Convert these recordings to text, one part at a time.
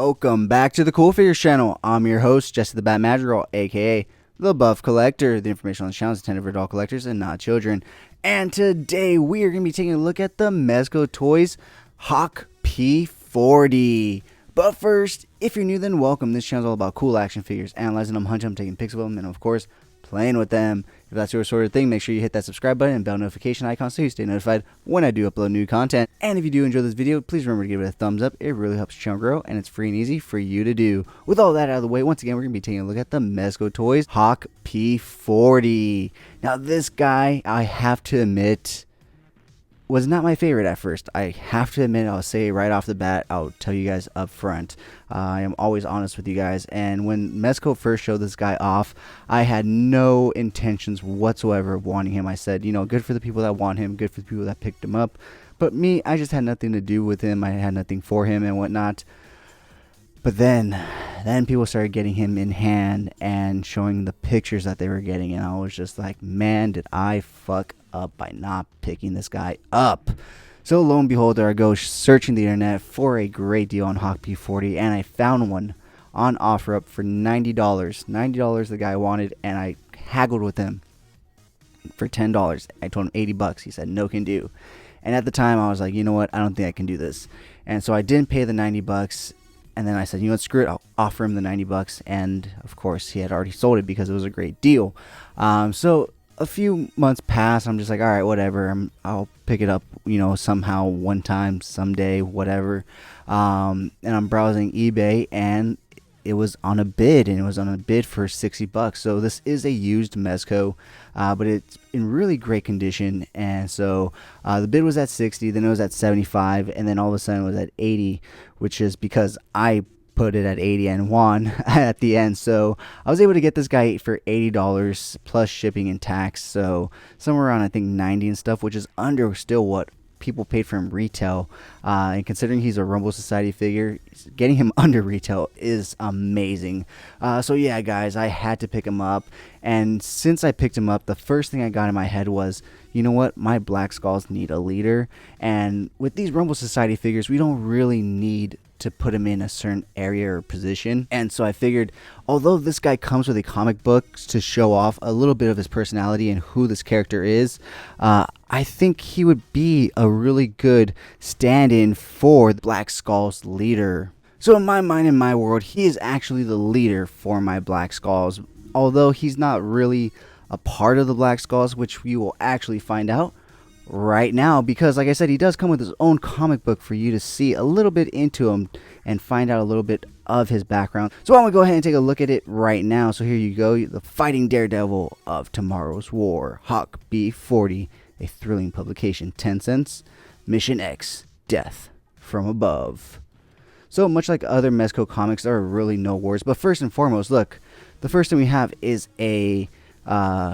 Welcome back to the CoolFigurez channel. I'm your host, Jesse the Bat Madrigal, aka the Buff Collector. The information on this channel is intended for adult collectors and not children. And today we are going to be taking a look at the Mezco Toyz Hawk P-40. But first, if you're new, then welcome. This channel is all about cool action figures, analyzing them, hunting them, taking pics of them, and of course, playing with them. If that's your sort of thing, make sure you hit that subscribe button and bell notification icon so you stay notified when I do upload new content. And if you do enjoy this video, please remember to give it a thumbs up. It really helps the channel grow, and it's free and easy for you to do. With all that out of the way, once again, we're going to be taking a look at the Mezco Toyz Hawk P-40. Now, this guy, I have to admit, was not my favorite at first. I have to admit, I'll say right off the bat, I'll tell you guys up front. I am always honest with you guys. And when Mezco first showed this guy off, I had no intentions whatsoever of wanting him. I said, you know, good for the people that want him, good for the people that picked him up. But me, I just had nothing to do with him. I had nothing for him and whatnot. But then people started getting him in hand and showing the pictures that they were getting, and I was just like, man, did I fuck up by not picking this guy up. So lo and behold, there I go searching the internet for a great deal on Hawk P-40, and I found one on OfferUp for $90. $90 the guy wanted, and I haggled with him for $10. I told him 80 bucks. He said no can do. And at the time I was like, you know what, I don't think I can do this. And so I didn't pay the 90 bucks. And then I said, you know what, screw it, I'll offer him the 90 bucks. And of course, he had already sold it because it was a great deal. So a few months passed. I'm just like, all right, whatever. I'll pick it up, you know, somehow, one time, someday, whatever. And I'm browsing eBay, and it was on a bid, and it was on a bid for 60 bucks. So this is a used Mezco, but it's in really great condition. And so the bid was at 60, then it was at 75, and then all of a sudden it was at 80, which is because I put it at 80 and won at the end. So I was able to get this guy for $80 plus shipping and tax. So somewhere around, I think, 90 and stuff, which is under still what people paid for him retail. And considering he's a Rumble Society figure, getting him under retail is amazing. So yeah, guys, I had to pick him up. And since I picked him up, the first thing I got in my head was, you know what, my Black Skulls need a leader. And with these Rumble Society figures, we don't really need to put him in a certain area or position. And so I figured, although this guy comes with a comic book to show off a little bit of his personality and who this character is, I think he would be a really good stand-in for the Black Skull's leader. So in my mind, in my world, he is actually the leader for my Black Skulls, although he's not really a part of the Black Skulls, which we will actually find out right now, because like I said, he does come with his own comic book for you to see a little bit into him and find out a little bit of his background. So I'm gonna go ahead and take a look at it right now. So here you go, the fighting daredevil of tomorrow's war, Hawk P-40, a thrilling publication, 10 cents, Mission X, Death from Above. So much like other Mezco comics, there are really no wars, but first and foremost, look, the first thing we have is a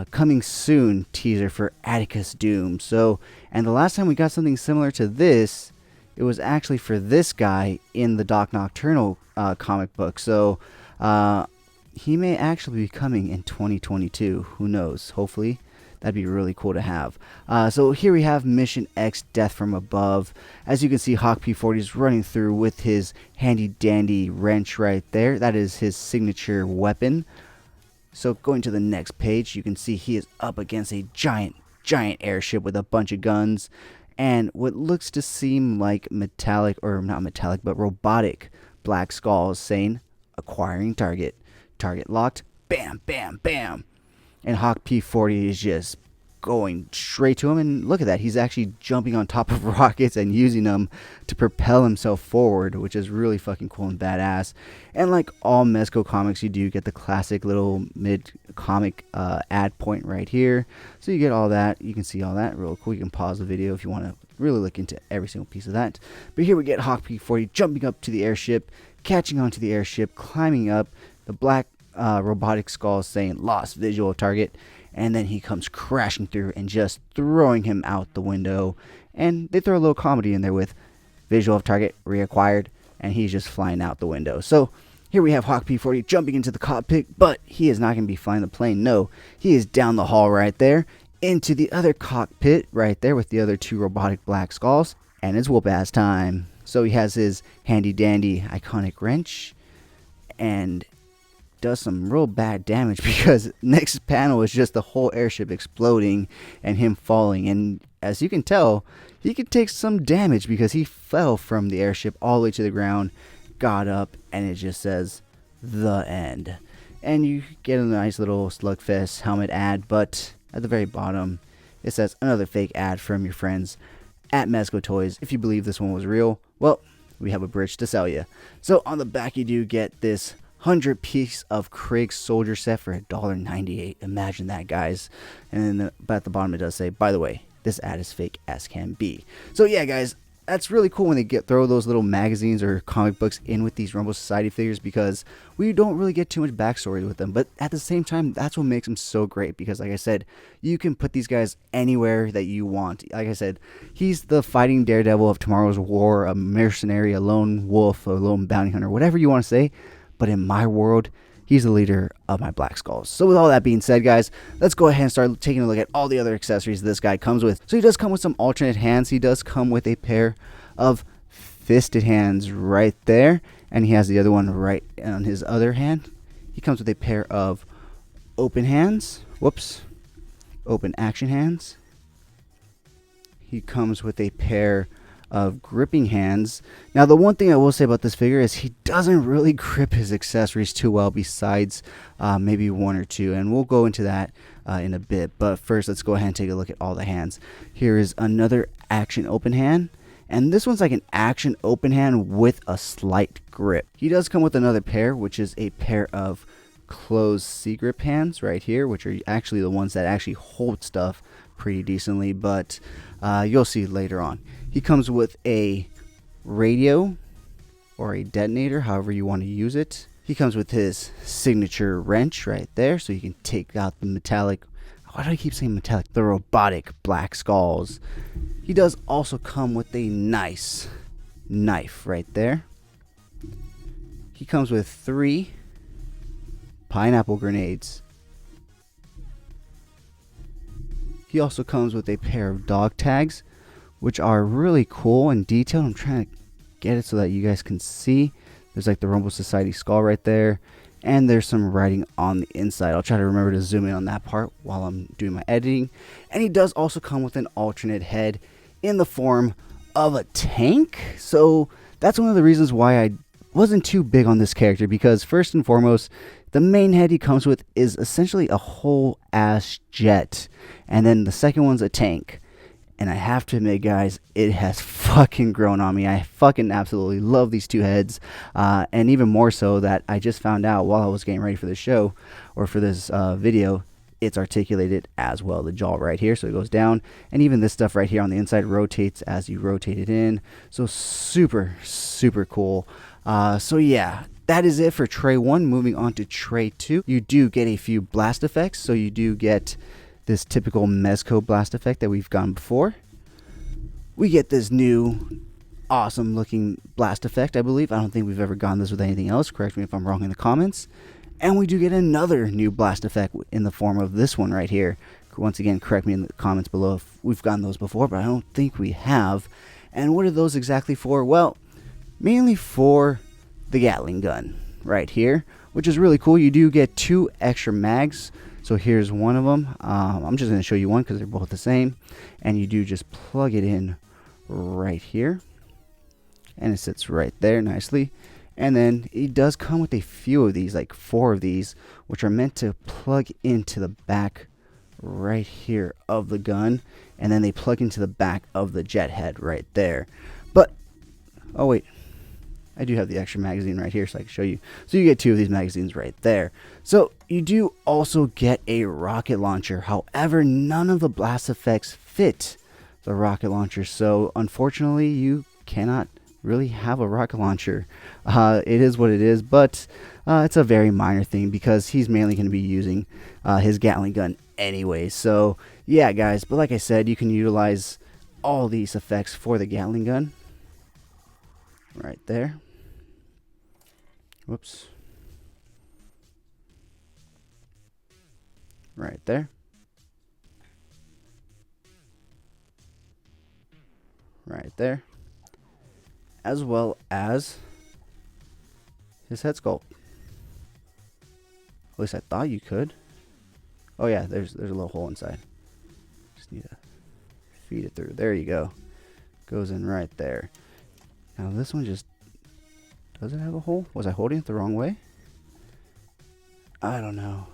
coming soon teaser for Atticus Doom. So, and the last time we got something similar to this, it was actually for this guy in the Doc Nocturnal comic book. So he may actually be coming in 2022. Who knows? Hopefully. That'd be really cool to have. So here we have Mission X, Death from Above. As you can see, Hawk P-40 is running through with his handy dandy wrench right there. That is his signature weapon. So going to the next page, you can see he is up against a giant airship with a bunch of guns and what looks to seem like metallic, or not metallic, but robotic Black Skulls saying, acquiring target. Target locked. Bam, bam, bam. And Hawk P-40 is just going straight to him, and look at that, he's actually jumping on top of rockets and using them to propel himself forward, which is really fucking cool and badass. And like all Mezco comics, you do get the classic little mid-comic ad point right here, so you get all that. You can see all that real cool. You can pause the video if you want to really look into every single piece of that. But here we get Hawk P-40 jumping up to the airship, catching onto the airship, climbing up. The black robotic skull saying lost visual target, and then he comes crashing through and just throwing him out the window. And they throw a little comedy in there with visual of target reacquired, and he's just flying out the window. So here we have Hawk P-40 jumping into the cockpit, but he is not going to be flying the plane. No, he is down the hall right there into the other cockpit right there with the other two robotic Black Skulls, and it's whoop ass time. So he has his handy dandy iconic wrench and does some real bad damage because next panel is just the whole airship exploding and him falling. And as you can tell, he could take some damage because he fell from the airship all the way to the ground, got up, and it just says the end. And you get a nice little Slugfest helmet ad, but at the very bottom it says another fake ad from your friends at Mezco Toyz. If you believe this one was real, well, we have a bridge to sell you. So on the back you do get this 100 piece of Krieg soldier set for $1.98. Imagine that, guys. And then at the bottom it does say, by the way, this ad is fake as can be. So yeah, guys, that's really cool when they throw those little magazines or comic books in with these Rumble Society figures, because we don't really get too much backstory with them. But at the same time, that's what makes them so great, because like I said, you can put these guys anywhere that you want. Like I said, he's the fighting daredevil of tomorrow's war, a mercenary, a lone wolf, a lone bounty hunter, whatever you want to say. But in my world, he's the leader of my Black Skulls. So with all that being said, guys, let's go ahead and start taking a look at all the other accessories this guy comes with. So he does come with some alternate hands. He does come with a pair of fisted hands right there, and he has the other one right on his other hand. He comes with a pair of open hands. Open action hands. He comes with a pair of gripping hands. Now, the one thing I will say about this figure is he doesn't really grip his accessories too well, besides maybe one or two, and we'll go into that in a bit. But first, let's go ahead and take a look at all the hands. Here is another action open hand, and this one's like an action open hand with a slight grip. He does come with another pair, which is a pair of closed C-grip hands right here, which are actually the ones that actually hold stuff pretty decently, but you'll see later on. He comes with a radio or a detonator, however you want to use it. He comes with his signature wrench right there, so you can take out the metallic, why do I keep saying metallic? The robotic Black Skulls. He does also come with a nice knife right there. He comes with 3 pineapple grenades. He also comes with a pair of dog tags, which are really cool and detailed. I'm trying to get it so that you guys can see. There's like the Rumble Society skull right there, and there's some writing on the inside. I'll try to remember to zoom in on that part while I'm doing my editing. And he does also come with an alternate head in the form of a tank. So that's one of the reasons why I wasn't too big on this character, because first and foremost, the main head he comes with is essentially a whole ass jet, and then the second one's a tank. And I have to admit, guys, it has fucking grown on me. I fucking absolutely love these two heads. And even more so that I just found out while I was getting ready for the show, or for this video, it's articulated as well. The jaw right here, so it goes down. And even this stuff right here on the inside rotates as you rotate it in. So super, super cool. So yeah, that is it for tray 1. Moving on to tray 2. You do get a few blast effects. So you do get this typical Mezco blast effect that we've gone before. We get this new awesome looking blast effect, I believe. I don't think we've ever gone this with anything else. Correct me if I'm wrong in the comments. And we do get another new blast effect in the form of this one right here. Once again, correct me in the comments below if we've gotten those before, but I don't think we have. And what are those exactly for? Well, mainly for the Gatling gun right here, which is really cool. You do get 2 extra mags. So here's one of them. I'm just going to show you one because they're both the same. And you do just plug it in right here. And it sits right there nicely. And then it does come with a few of these, like 4 of these, which are meant to plug into the back right here of the gun. And then they plug into the back of the jet head right there. But, oh wait. I do have the extra magazine right here so I can show you. So you get 2 of these magazines right there. So you do also get a rocket launcher. However, none of the blast effects fit the rocket launcher. So unfortunately, you cannot really have a rocket launcher. It is what it is, but it's a very minor thing because he's mainly going to be using his Gatling gun anyway. So yeah, guys. But like I said, you can utilize all these effects for the Gatling gun. Right there. Whoops. Right there. Right there. as well as his head sculpt. At least I thought you could. Oh yeah, there's a little hole inside. Just need to feed it through. There you go. Goes in right there. Now this one just doesn't have a hole. Was I holding it the wrong way? I don't know.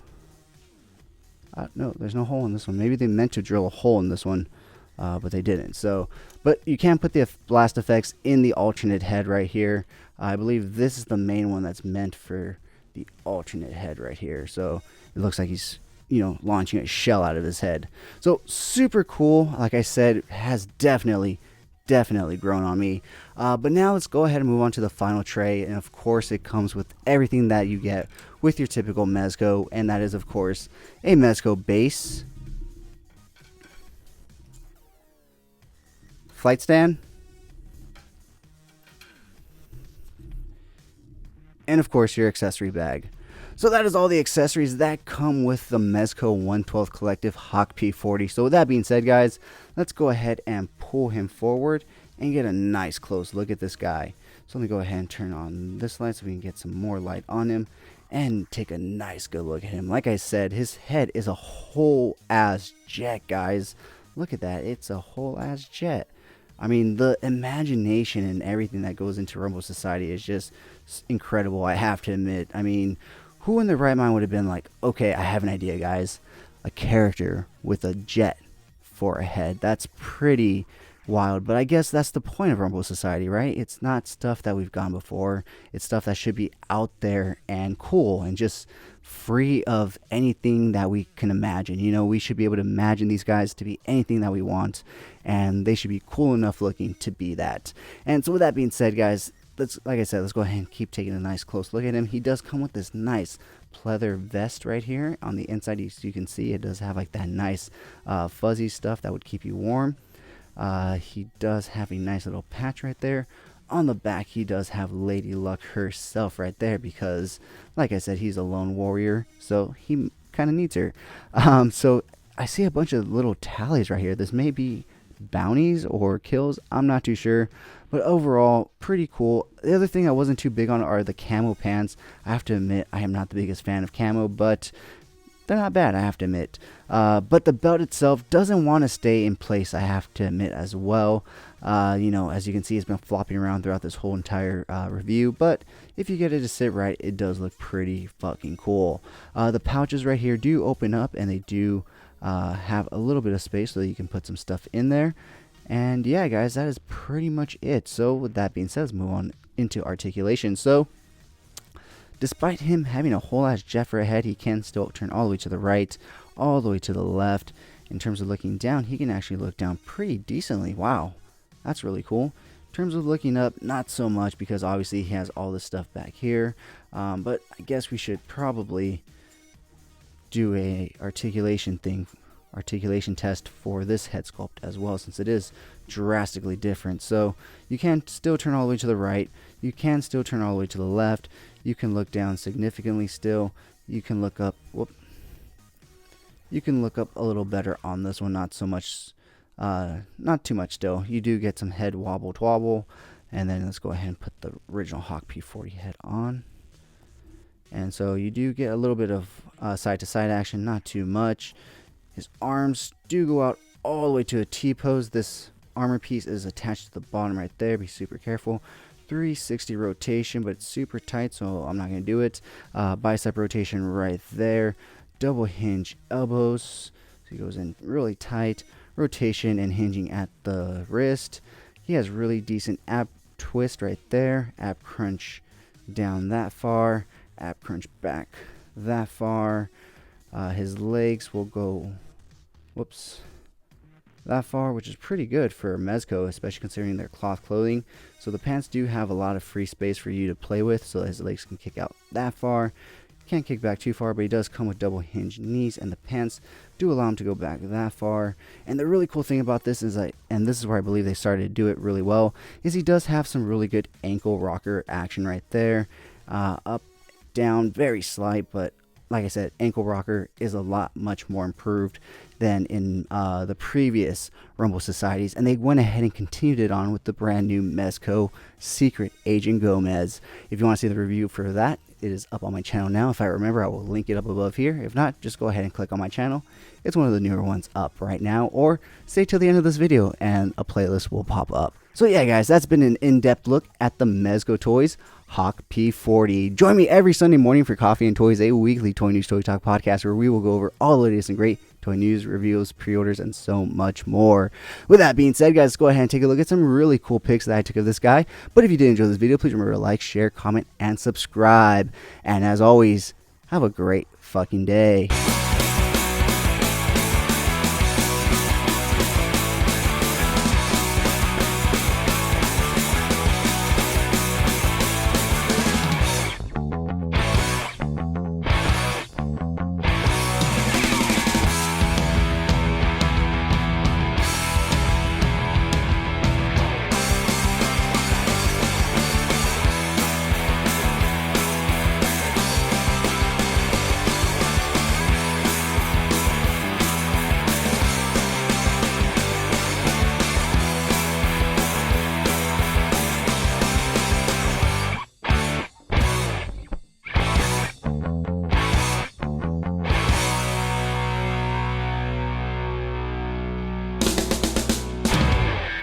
No, there's no hole in this one. Maybe they meant to drill a hole in this one, but they didn't. So, but you can put the blast effects in the alternate head right here. I believe this is the main one that's meant for the alternate head right here. So it looks like he's, you know, launching a shell out of his head. So super cool. Like I said, it has definitely grown on me. But now let's go ahead and move on to the final tray. And of course it comes with everything that you get with your typical Mezco, and that is of course a Mezco base, flight stand, and of course your accessory bag. So that is all the accessories that come with the Mezco 1/12 Collective Hawk P-40. So with that being said, guys, let's go ahead and pull him forward and get a nice close look at this guy. So let me go ahead and turn on this light so we can get some more light on him and take a nice good look at him. Like I said, his head is a whole ass jet, guys. Look at that. It's a whole ass jet. I mean, the imagination and everything that goes into Rumble Society is just incredible, I have to admit. I mean, who in their right mind would have been like, okay, I have an idea, guys. A character with a jet for a head. That's pretty wild, but I guess that's the point of Rumble Society, right? It's not stuff that we've gone before. It's stuff that should be out there and cool and just free of anything that we can imagine. You know, we should be able to imagine these guys to be anything that we want, and they should be cool enough looking to be that. And so with that being said, guys, like I said, let's go ahead and keep taking a nice close look at him. He does come with this nice pleather vest right here on the inside. You can see it does have like that nice fuzzy stuff that would keep you warm. He does have a nice little patch right there. On the back, he does have Lady Luck herself right there because, like I said, he's a lone warrior, so he kind of needs her. So I see a bunch of little tallies right here. This may be bounties or kills. I'm not too sure, but overall, pretty cool. The other thing I wasn't too big on are the camo pants. I have to admit, I am not the biggest fan of camo, but they're not bad, I have to admit. But the belt itself doesn't want to stay in place, I have to admit as well. You know, as you can see, it's been flopping around throughout this whole entire review, but if you get it to sit right, it does look pretty fucking cool. The pouches right here do open up, and they do have a little bit of space so that you can put some stuff in there. And yeah, guys, that is pretty much it. So with that being said, let's move on into articulation. So despite him having a whole ass jet for a head, he can still turn all the way to the right, all the way to the left. In terms of looking down, he can actually look down pretty decently. Wow, that's really cool. In terms of looking up, not so much, because obviously he has all this stuff back here. But I guess we should probably do a articulation test for this head sculpt as well, since it is drastically different. So you can still turn all the way to the right, you can still turn all the way to the left, you can look down significantly still, you can look up, you can look up a little better on this one, not so much, not too much still. You do get some head wobble. And then let's go ahead and put the original Hawk P-40 head on. And so you do get a little bit of side to side action, not too much. His arms do go out all the way to a T-pose. This armor piece is attached to the bottom right there. Be super careful. 360 rotation, but it's super tight, so I'm not going to do it. Bicep rotation right there. Double hinge elbows. So he goes in really tight. Rotation and hinging at the wrist. He has really decent ab twist right there. Ab crunch down that far. Ab crunch back that far. His legs will go that far, which is pretty good for Mezco, especially considering their cloth clothing. So the pants do have a lot of free space for you to play with, so his legs can kick out that far. Can't kick back too far, but he does come with double hinge knees, and the pants do allow him to go back that far. And the really cool thing about this is and this is where I believe they started to do it really well, is he does have some really good ankle rocker action right there. Up, down, very slight, but like I said, ankle rocker is a lot much more improved than in the previous Rumble Societies, and they went ahead and continued it on with the brand new Mezco Secret Agent Gomez. If you want to see the review for that, it is up on my channel now. If I remember, I will link it up above here. If not, just go ahead and click on my channel. It's one of the newer ones up right now, or stay till the end of this video and a playlist will pop up. So yeah, guys, that's been an in-depth look at the Mezco Toyz Hawk P-40. Join me every Sunday morning for Coffee and Toys, a weekly toy news, toy talk podcast where we will go over all the latest and great toy news, reviews, pre-orders, and so much more. With that being said, guys, let's go ahead and take a look at some really cool pics that I took of this guy. But if you did enjoy this video, please remember to like, share, comment, and subscribe. And as always, have a great fucking day.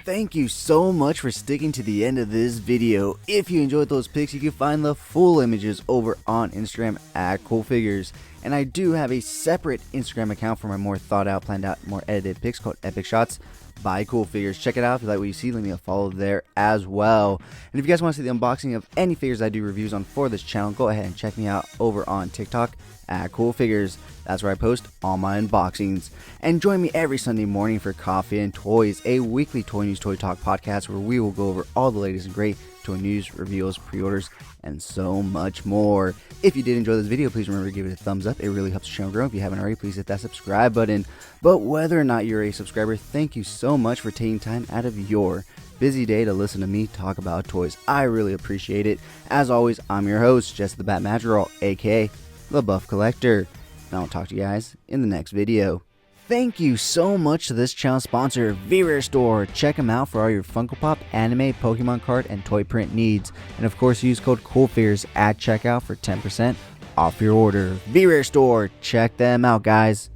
Thank you so much for sticking to the end of this video. If you enjoyed those pics, you can find the full images over on Instagram at CoolFigurez. And I do have a separate Instagram account for my more thought out, planned out, more edited pics called Epic Shots by CoolFigurez. Check it out if you like what you see. Leave me a follow there as well. And if you guys want to see the unboxing of any figures I do reviews on for this channel, go ahead and check me out over on TikTok at CoolFigurez. That's where I post all my unboxings. And join me every Sunday morning for Coffee and Toys, a weekly toy news, toy talk podcast where we will go over all the latest and great toy news, reviews, pre-orders, and so much more. If you did enjoy this video, please remember to give it a thumbs up. It really helps the channel grow. If you haven't already, please hit that subscribe button. But whether or not you're a subscriber, thank you so much for taking time out of your busy day to listen to me talk about toys. I really appreciate it. As always, I'm your host, Jesse the Bat Madrigal, aka the Buff Collector. And I'll talk to you guys in the next video. Thank you so much to this channel sponsor, P-40 Store. Check them out for all your Funko Pop, anime, Pokemon card, and toy print needs. And of course, use code CoolFigurez at checkout for 10% off your order. P-40 Store. Check them out, guys.